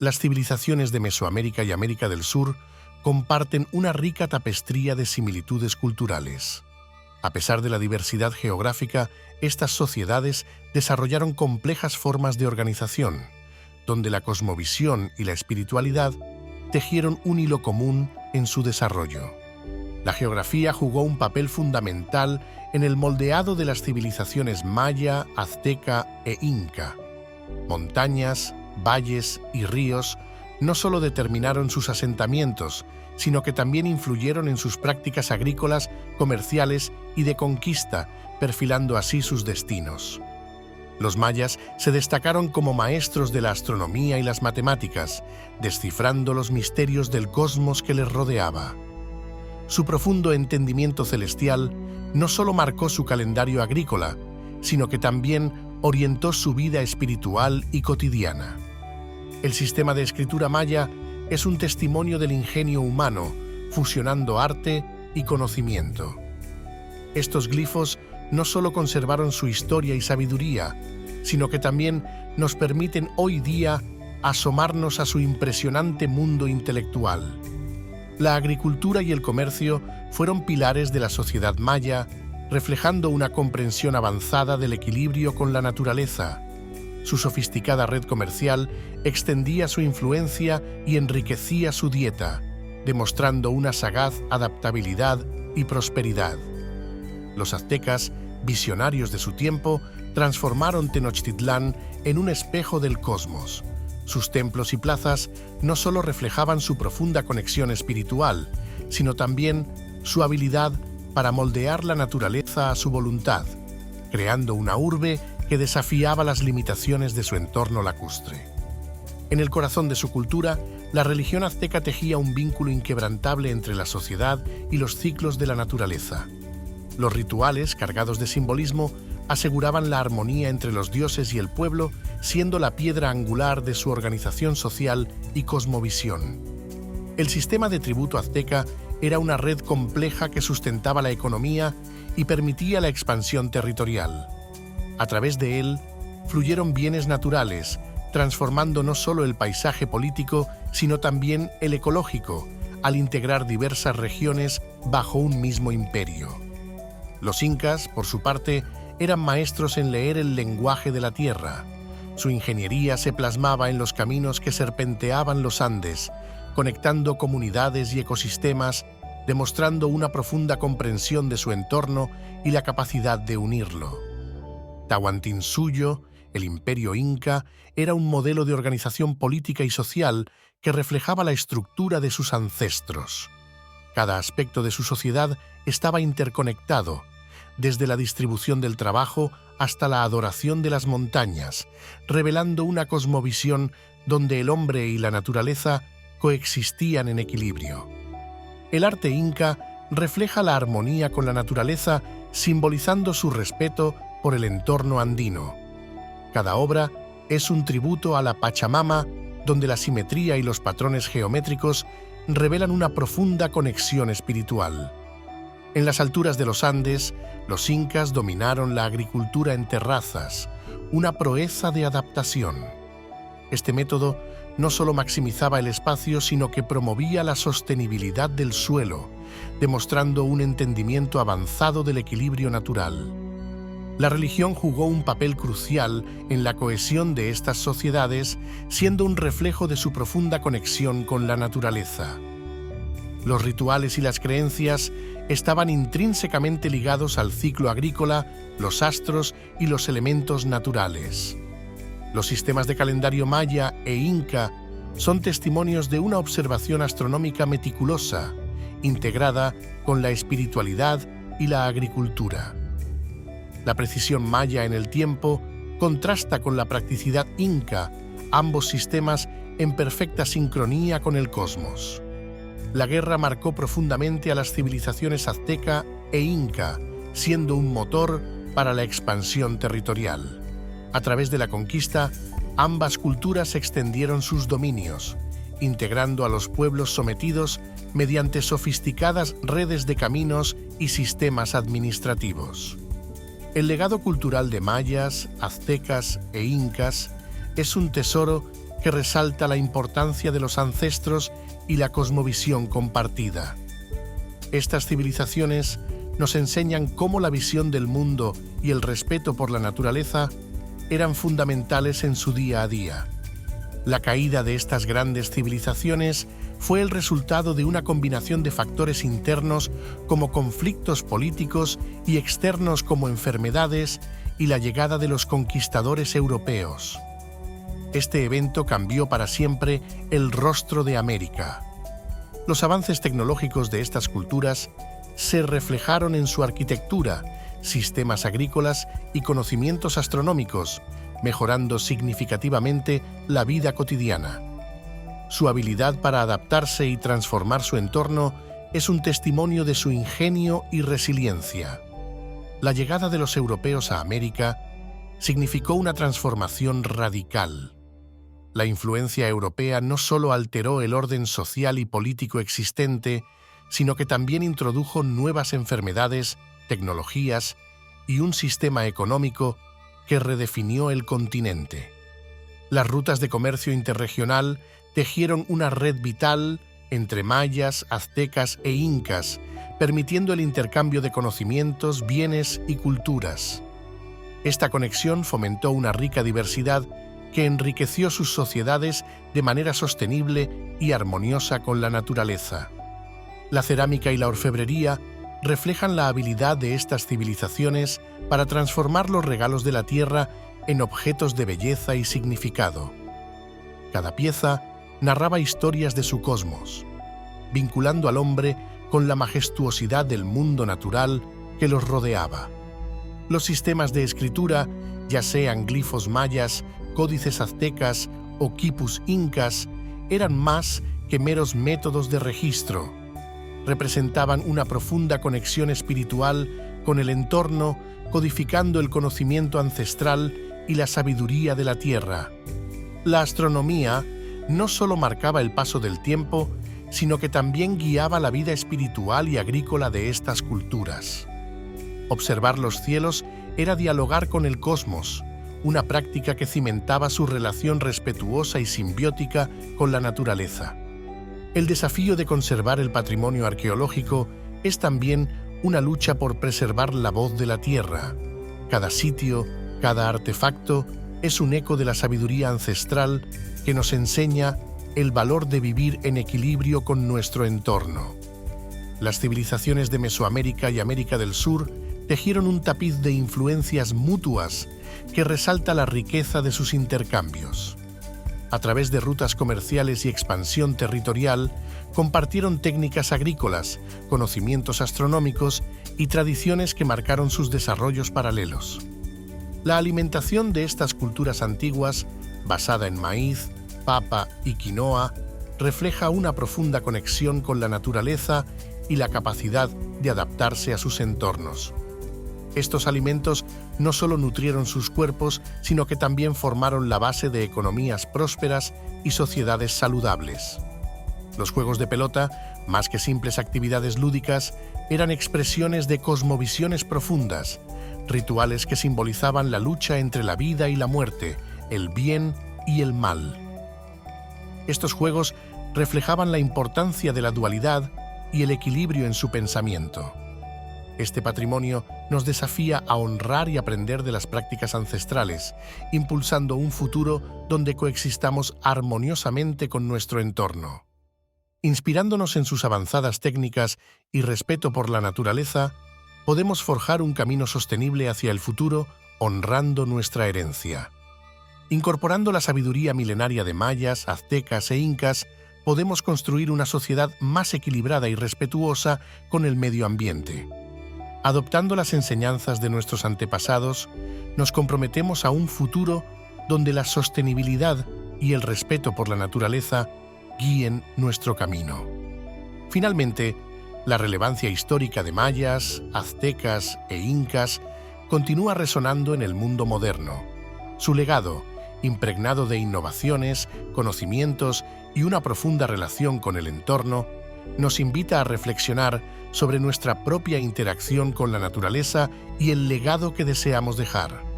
Las civilizaciones de Mesoamérica y América del Sur comparten una rica tapestría de similitudes culturales. A pesar de la diversidad geográfica, estas sociedades desarrollaron complejas formas de organización, donde la cosmovisión y la espiritualidad tejieron un hilo común en su desarrollo. La geografía jugó un papel fundamental en el moldeado de las civilizaciones maya, azteca e inca. Montañas, valles y ríos no solo determinaron sus asentamientos, sino que también influyeron en sus prácticas agrícolas, comerciales y de conquista, perfilando así sus destinos. Los mayas se destacaron como maestros de la astronomía y las matemáticas, descifrando los misterios del cosmos que les rodeaba. Su profundo entendimiento celestial no solo marcó su calendario agrícola, sino que también orientó su vida espiritual y cotidiana. El sistema de escritura maya es un testimonio del ingenio humano, fusionando arte y conocimiento. Estos glifos no solo conservaron su historia y sabiduría, sino que también nos permiten hoy día asomarnos a su impresionante mundo intelectual. La agricultura y el comercio fueron pilares de la sociedad maya, reflejando una comprensión avanzada del equilibrio con la naturaleza. Su sofisticada red comercial extendía su influencia y enriquecía su dieta, demostrando una sagaz adaptabilidad y prosperidad. Los aztecas, visionarios de su tiempo, transformaron Tenochtitlán en un espejo del cosmos. Sus templos y plazas no solo reflejaban su profunda conexión espiritual, sino también su habilidad para moldear la naturaleza a su voluntad, creando una urbe que desafiaba las limitaciones de su entorno lacustre. En el corazón de su cultura, la religión azteca tejía un vínculo inquebrantable entre la sociedad y los ciclos de la naturaleza. Los rituales, cargados de simbolismo, aseguraban la armonía entre los dioses y el pueblo, siendo la piedra angular de su organización social y cosmovisión. El sistema de tributo azteca era una red compleja que sustentaba la economía y permitía la expansión territorial. A través de él, fluyeron bienes naturales, transformando no solo el paisaje político, sino también el ecológico, al integrar diversas regiones bajo un mismo imperio. Los incas, por su parte, eran maestros en leer el lenguaje de la tierra. Su ingeniería se plasmaba en los caminos que serpenteaban los Andes, conectando comunidades y ecosistemas, demostrando una profunda comprensión de su entorno y la capacidad de unirlo. Tahuantinsuyo, el imperio inca, era un modelo de organización política y social que reflejaba la estructura de sus ancestros. Cada aspecto de su sociedad estaba interconectado, desde la distribución del trabajo hasta la adoración de las montañas, revelando una cosmovisión donde el hombre y la naturaleza coexistían en equilibrio. El arte inca refleja la armonía con la naturaleza, simbolizando su respeto por el entorno andino. Cada obra es un tributo a la Pachamama, donde la simetría y los patrones geométricos revelan una profunda conexión espiritual. En las alturas de los Andes, los incas dominaron la agricultura en terrazas, una proeza de adaptación. Este método no solo maximizaba el espacio, sino que promovía la sostenibilidad del suelo, demostrando un entendimiento avanzado del equilibrio natural. La religión jugó un papel crucial en la cohesión de estas sociedades, siendo un reflejo de su profunda conexión con la naturaleza. Los rituales y las creencias estaban intrínsecamente ligados al ciclo agrícola, los astros y los elementos naturales. Los sistemas de calendario maya e inca son testimonios de una observación astronómica meticulosa, integrada con la espiritualidad y la agricultura. La precisión maya en el tiempo contrasta con la practicidad inca, ambos sistemas en perfecta sincronía con el cosmos. La guerra marcó profundamente a las civilizaciones azteca e inca, siendo un motor para la expansión territorial. A través de la conquista, ambas culturas extendieron sus dominios, integrando a los pueblos sometidos mediante sofisticadas redes de caminos y sistemas administrativos. El legado cultural de mayas, aztecas e incas es un tesoro que resalta la importancia de los ancestros y la cosmovisión compartida. Estas civilizaciones nos enseñan cómo la visión del mundo y el respeto por la naturaleza eran fundamentales en su día a día. La caída de estas grandes civilizaciones fue el resultado de una combinación de factores internos como conflictos políticos y externos como enfermedades y la llegada de los conquistadores europeos. Este evento cambió para siempre el rostro de América. Los avances tecnológicos de estas culturas se reflejaron en su arquitectura, sistemas agrícolas y conocimientos astronómicos, mejorando significativamente la vida cotidiana. Su habilidad para adaptarse y transformar su entorno es un testimonio de su ingenio y resiliencia. La llegada de los europeos a América significó una transformación radical. La influencia europea no solo alteró el orden social y político existente, sino que también introdujo nuevas enfermedades, tecnologías y un sistema económico que redefinió el continente. Las rutas de comercio interregional tejieron una red vital entre mayas, aztecas e incas, permitiendo el intercambio de conocimientos, bienes y culturas. Esta conexión fomentó una rica diversidad que enriqueció sus sociedades de manera sostenible y armoniosa con la naturaleza. La cerámica y la orfebrería reflejan la habilidad de estas civilizaciones para transformar los regalos de la tierra en objetos de belleza y significado. Cada pieza narraba historias de su cosmos, vinculando al hombre con la majestuosidad del mundo natural que los rodeaba. Los sistemas de escritura, ya sean glifos mayas, códices aztecas o quipus incas, eran más que meros métodos de registro. Representaban una profunda conexión espiritual con el entorno, codificando el conocimiento ancestral y la sabiduría de la tierra. La astronomía no solo marcaba el paso del tiempo, sino que también guiaba la vida espiritual y agrícola de estas culturas. Observar los cielos era dialogar con el cosmos, una práctica que cimentaba su relación respetuosa y simbiótica con la naturaleza. El desafío de conservar el patrimonio arqueológico es también una lucha por preservar la voz de la tierra. Cada sitio, cada artefacto es un eco de la sabiduría ancestral que nos enseña el valor de vivir en equilibrio con nuestro entorno. Las civilizaciones de Mesoamérica y América del Sur tejieron un tapiz de influencias mutuas que resalta la riqueza de sus intercambios. A través de rutas comerciales y expansión territorial, compartieron técnicas agrícolas, conocimientos astronómicos y tradiciones que marcaron sus desarrollos paralelos. La alimentación de estas culturas antiguas, basada en maíz, papa y quinoa, refleja una profunda conexión con la naturaleza y la capacidad de adaptarse a sus entornos. Estos alimentos no solo nutrieron sus cuerpos, sino que también formaron la base de economías prósperas y sociedades saludables. Los juegos de pelota, más que simples actividades lúdicas, eran expresiones de cosmovisiones profundas, rituales que simbolizaban la lucha entre la vida y la muerte, el bien y el mal. Estos juegos reflejaban la importancia de la dualidad y el equilibrio en su pensamiento. Este patrimonio nos desafía a honrar y aprender de las prácticas ancestrales, impulsando un futuro donde coexistamos armoniosamente con nuestro entorno. Inspirándonos en sus avanzadas técnicas y respeto por la naturaleza, podemos forjar un camino sostenible hacia el futuro, honrando nuestra herencia. Incorporando la sabiduría milenaria de mayas, aztecas e incas, podemos construir una sociedad más equilibrada y respetuosa con el medio ambiente. Adoptando las enseñanzas de nuestros antepasados, nos comprometemos a un futuro donde la sostenibilidad y el respeto por la naturaleza guíen nuestro camino. Finalmente, la relevancia histórica de mayas, aztecas e incas continúa resonando en el mundo moderno. Su legado, impregnado de innovaciones, conocimientos y una profunda relación con el entorno, nos invita a reflexionar sobre nuestra propia interacción con la naturaleza y el legado que deseamos dejar.